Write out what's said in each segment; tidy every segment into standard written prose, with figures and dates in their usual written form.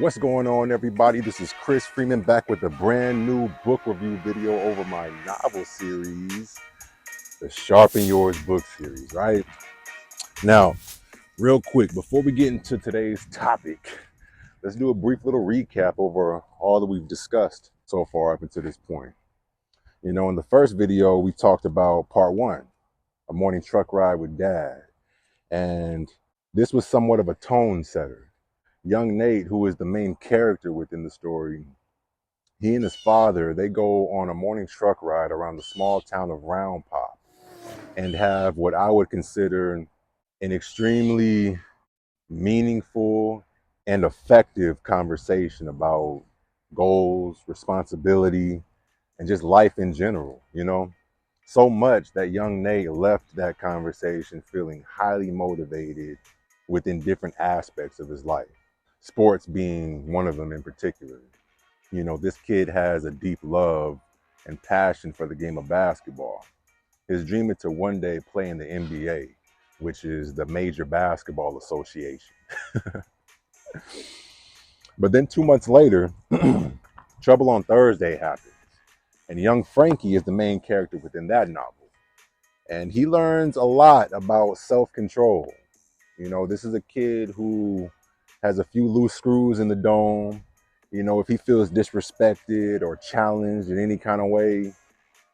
What's going on, everybody? This is Chris Freeman back with a brand new book review video over my novel series, the Sharpen Yours book series, right? Now, real quick, before we get into today's topic, let's do a brief little recap over all that we've discussed so far up until this point. You know, in the first video, we talked about part one, a morning truck ride with Dad. And this was somewhat of a tone setter. Young Nate, who is the main character within the story, he and his father, they go on a morning truck ride around the small town of Round Pop and have what I would consider an extremely meaningful and effective conversation about goals, responsibility, and just life in general, you know? So much that young Nate left that conversation feeling highly motivated within different aspects of his life. Sports being one of them in particular. You know, this kid has a deep love and passion for the game of basketball. His dream is to one day play in the NBA, which is the Major Basketball Association. But then 2 months later, Trouble on Thursday happens. And young Frankie is the main character within that novel. And he learns a lot about self-control. You know, this is a kid who has a few loose screws in the dome. You know, if he feels disrespected or challenged in any kind of way,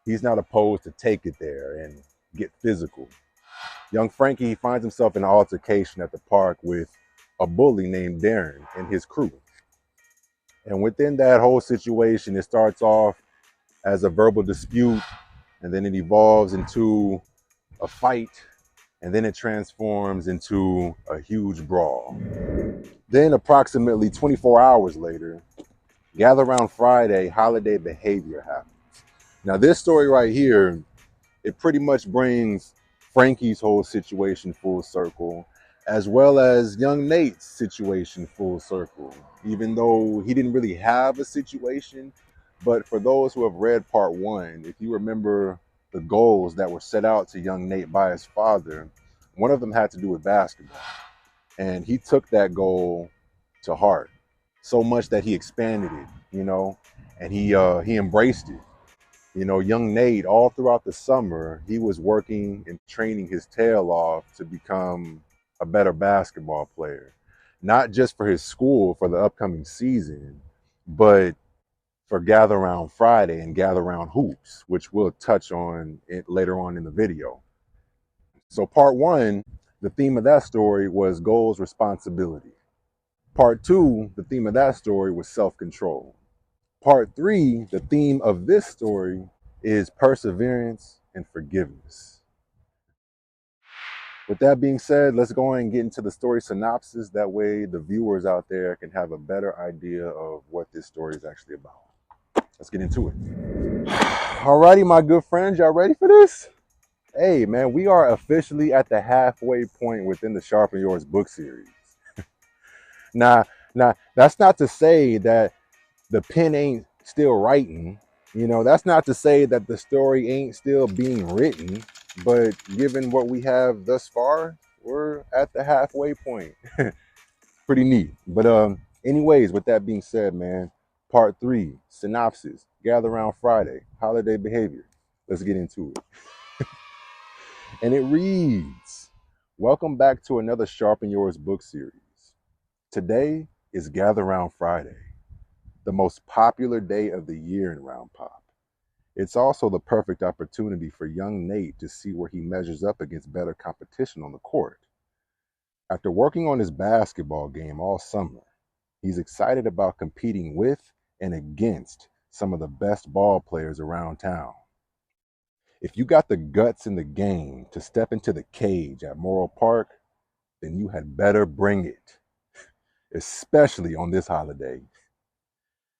he's not opposed to take it there and get physical. Young Frankie finds himself in an altercation at the park with a bully named Darren and his crew. And within that whole situation, it starts off as a verbal dispute, and then it evolves into a fight, and then it transforms into a huge brawl. Then approximately 24 hours later, Gather Round Friday, holiday behavior happens. Now this story right here, it pretty much brings Frankie's whole situation full circle, as well as young Nate's situation full circle, even though he didn't really have a situation. But for those who have read part one, if you remember the goals that were set out to young Nate by his father, one of them had to do with basketball. And he took that goal to heart so much that he expanded it, you know, and he embraced it. You know, young Nate, all throughout the summer, he was working and training his tail off to become a better basketball player, not just for his school for the upcoming season, but for Gather Round Friday and Gather Round Hoops, which we'll touch on it later on in the video. So part one, the theme of that story was goals, responsibility. Part two, the theme of that story was self-control. Part three, the theme of this story is perseverance and forgiveness. With that being said, let's go ahead and get into the story synopsis. That way the viewers out there can have a better idea of what this story is actually about. Let's get into it. Alrighty, my good friends, y'all ready for this? Hey, man, we are officially at the halfway point within the Sharpen Yours book series. Now, that's not to say that the pen ain't still writing. You know, that's not to say that the story ain't still being written. But given what we have thus far, we're at the halfway point. Pretty neat. But anyways, with that being said, man, part three, synopsis, Gather Round Friday, holiday behavior. Let's get into it. And it reads, welcome back to another Sharpen Yours book series. Today is Gather Round Friday, the most popular day of the year in Round Pop. It's also the perfect opportunity for young Nate to see where he measures up against better competition on the court. After working on his basketball game all summer, he's excited about competing with and against some of the best ball players around town. If you got the guts in the game to step into the cage at Morrill Park, then you had better bring it, especially on this holiday.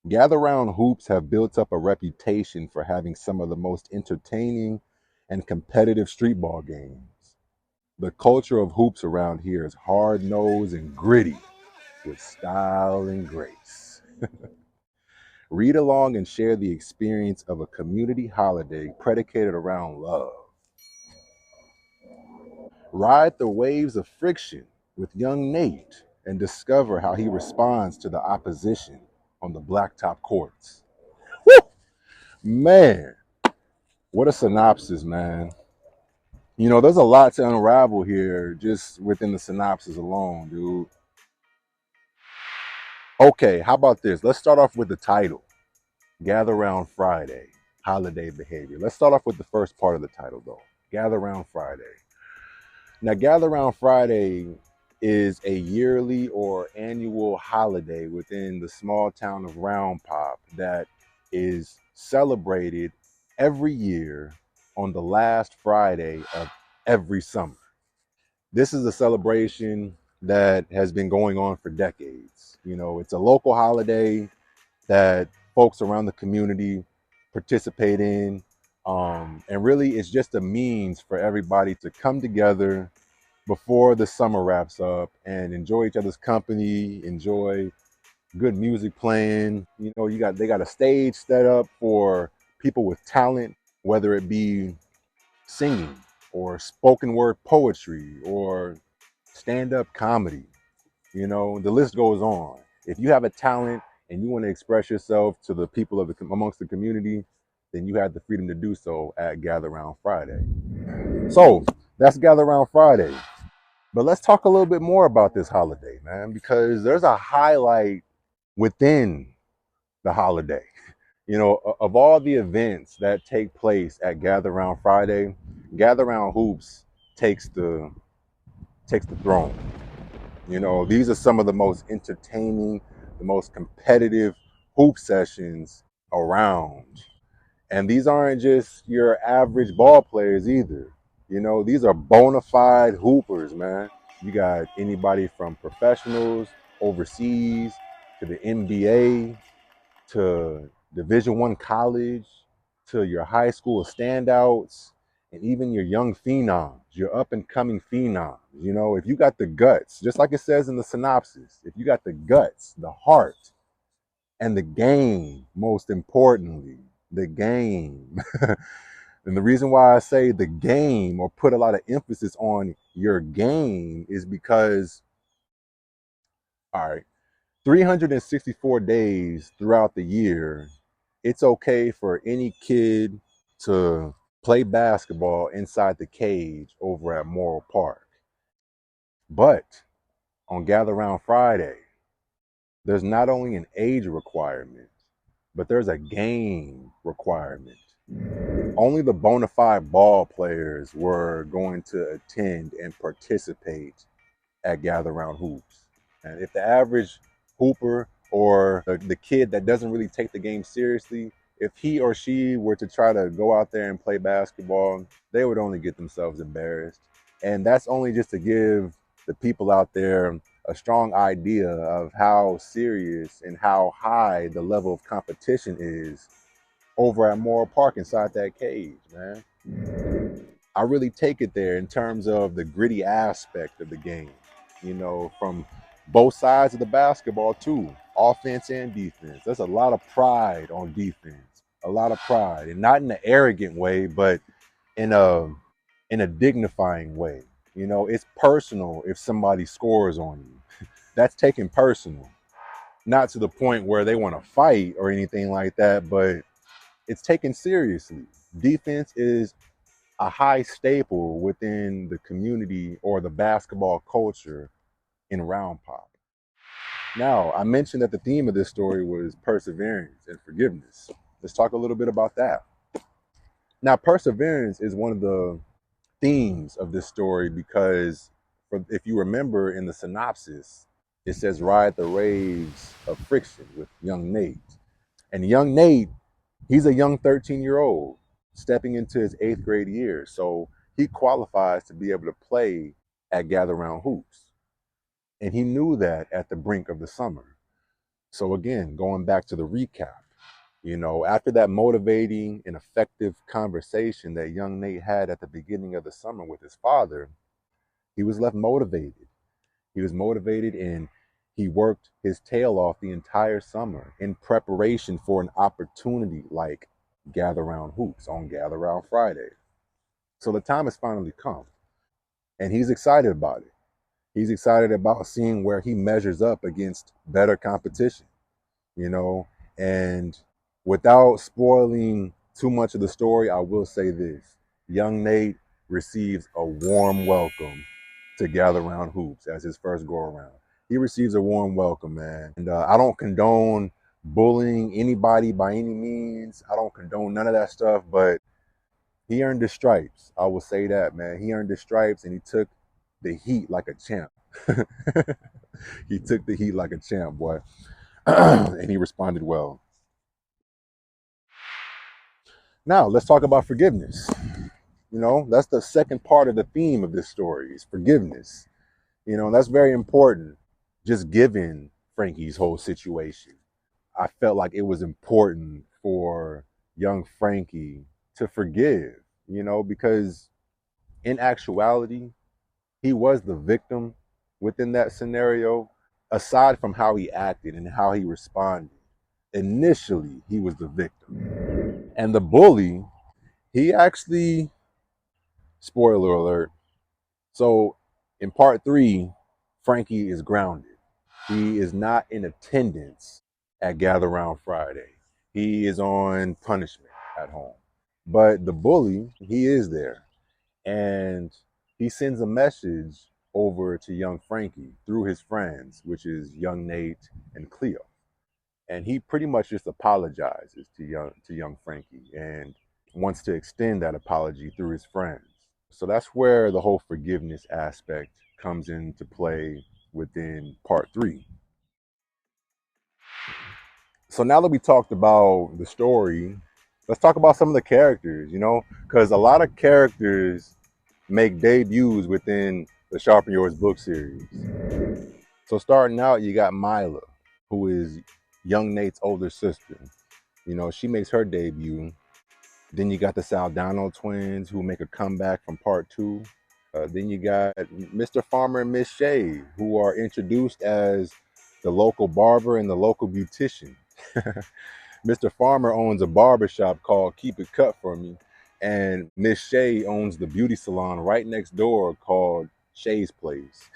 Gather Round Hoops have built up a reputation for having some of the most entertaining and competitive street ball games. The culture of hoops around here is hard-nosed and gritty, with style and grace. Read along and share the experience of a community holiday predicated around love. Ride the waves of friction with young Nate and discover how he responds to the opposition on the blacktop courts. Woo! Man, what a synopsis, man. You know, there's a lot to unravel here just within the synopsis alone, dude. Okay, how about this? Let's start off with the title, Gather Round Friday, Holiday Behavior. Let's start off with the first part of the title, though. Gather Round Friday. Now, Gather Round Friday is a yearly or annual holiday within the small town of Round Pop that is celebrated every year on the last Friday of every summer. This is a celebration that has been going on for decades. You know, it's a local holiday that folks around the community participate in. And really, it's just a means for everybody to come together before the summer wraps up and enjoy each other's company, enjoy good music playing. You know, they got a stage set up for people with talent, whether it be singing or spoken word poetry or stand-up comedy. You know, the list goes on. If you have a talent and you want to express yourself to the people of amongst the community, then you have the freedom to do so at Gather Round Friday. So that's Gather Round Friday. But let's talk a little bit more about this holiday, man, because there's a highlight within the holiday. You know, of all the events that take place at Gather Round Friday, Gather Round Hoops takes the throne. You know, these are some of the most entertaining, the most competitive hoop sessions around. And these aren't just your average ball players either. You know, these are bona fide hoopers, man. You got anybody from professionals overseas to the NBA to Division I college to your high school standouts and even your young phenoms, your up and coming phenoms. You know, if you got the guts, just like it says in the synopsis, if you got the guts, the heart, and the game, most importantly, the game. And the reason why I say the game or put a lot of emphasis on your game is because, all right, 364 days throughout the year, it's okay for any kid to play basketball inside the cage over at Morrill Park. But on Gather Round Friday, there's not only an age requirement, but there's a game requirement. Only the bona fide ball players were going to attend and participate at Gather Round Hoops. And if the average hooper or the kid that doesn't really take the game seriously, if he or she were to try to go out there and play basketball, they would only get themselves embarrassed. And that's only just to give the people out there a strong idea of how serious and how high the level of competition is over at Morrill Park inside that cage, man. I really take it there in terms of the gritty aspect of the game, you know, from both sides of the basketball too, offense and defense. There's a lot of pride on defense, a lot of pride, and not in an arrogant way, but in a dignifying way. You know, it's personal if somebody scores on you. That's taken personal, not to the point where they want to fight or anything like that, but it's taken seriously. Defense is a high staple within the community or the basketball culture in Round Pop. Now, I mentioned that the theme of this story was perseverance and forgiveness. Let's talk a little bit about that. Now, perseverance is one of the themes of this story because if you remember in the synopsis, it says ride the waves of friction with young Nate. And young Nate, he's a young 13-year-old stepping into his 8th grade year. So he qualifies to be able to play at Gather Round Hoops. And he knew that at the brink of the summer. So again, going back to the recap, you know, after that motivating and effective conversation that young Nate had at the beginning of the summer with his father, he was left motivated. He was motivated and he worked his tail off the entire summer in preparation for an opportunity like Gather Round Hoops on Gather Round Friday. So the time has finally come and he's excited about it. He's excited about seeing where he measures up against better competition, you know. And without spoiling too much of the story, I will say this: young Nate receives a warm welcome to Gather Round Hoops as his first go around. He receives a warm welcome, man. And I don't condone bullying anybody by any means. I don't condone none of that stuff, but he earned his stripes. I will say that, man. He earned his stripes, and he took the heat like a champ. He took the heat like a champ, boy. And he responded well. Now, let's talk about forgiveness. You know, that's the second part of the theme of this story is forgiveness. You know, that's very important. Just given Frankie's whole situation, I felt like it was important for young Frankie to forgive, you know, because in actuality, he was the victim within that scenario. Aside from how he acted and how he responded, initially he was the victim. And the bully, he actually, spoiler alert, so in part 3, Frankie is grounded. He is not in attendance at Gather Round Friday. He is on punishment at home. But the bully, he is there. And he sends a message over to young Frankie through his friends, which is young Nate and Cleo. And he pretty much just apologizes to young Frankie and wants to extend that apology through his friends. So that's where the whole forgiveness aspect comes into play within part 3. So now that we talked about the story, let's talk about some of the characters, you know, because a lot of characters make debuts within the Sharpen Yours book series. So starting out, you got Mila, who is young Nate's older sister. You know, she makes her debut. Then you got the Saldano twins, who make a comeback from part 2. Then you got Mr. Farmer and Miss Shay, who are introduced as the local barber and the local beautician. Mr. Farmer owns a barbershop called Keep It Cut For Me, and Miss Shay owns the beauty salon right next door called Shay's Place.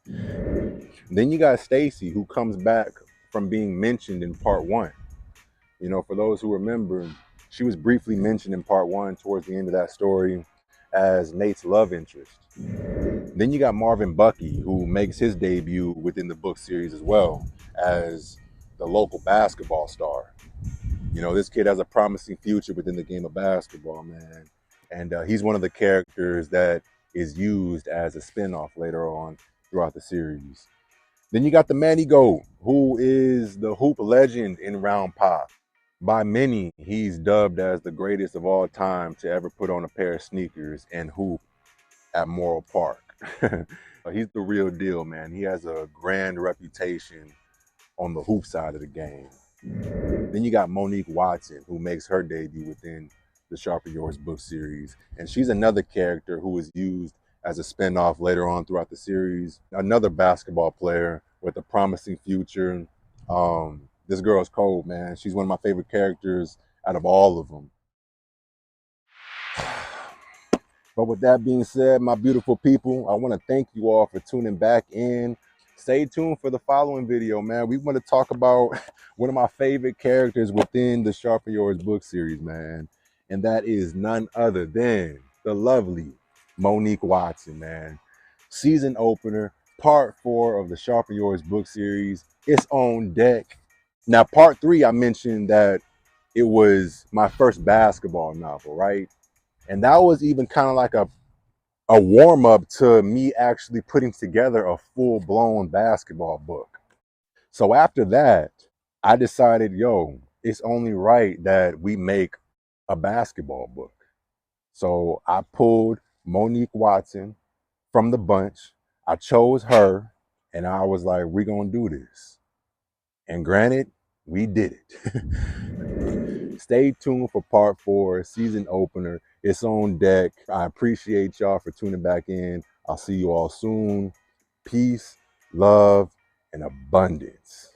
Then you got Stacy, who comes back from being mentioned in part 1. You know, for those who remember, she was briefly mentioned in part 1 towards the end of that story as Nate's love interest. Then you got Marvin Bucky, who makes his debut within the book series as well as the local basketball star. You know, this kid has a promising future within the game of basketball, man. And he's one of the characters that is used as a spinoff later on throughout the series. Then you got the Manny Goat, who is the hoop legend in Round Pop. By many, he's dubbed as the greatest of all time to ever put on a pair of sneakers and hoop at Morrill Park. He's the real deal, man. He has a grand reputation on the hoop side of the game. Then you got Monique Watson, who makes her debut within the Sharpen Yours book series. And she's another character who is used as a spinoff later on throughout the series. Another basketball player with a promising future. This girl's cold, man. She's one of my favorite characters out of all of them. But with that being said, my beautiful people, I want to thank you all for tuning back in. Stay tuned for the following video, man. We want to talk about one of my favorite characters within the Sharpen Yours book series, man. And that is none other than the lovely Monique Watson, man. Season opener, part 4 of the Sharpen Yours book series. It's on deck. Now, part 3, I mentioned that it was my first basketball novel, right? And that was even kind of like a warm-up to me actually putting together a full-blown basketball book. So after that, I decided, yo, it's only right that we make a basketball book. So I pulled Monique Watson from the bunch. I chose her, and I was like, we're going to do this. And granted, we did it. Stay tuned for part 4, season opener. It's on deck. I appreciate y'all for tuning back in. I'll see you all soon. Peace, love, and abundance.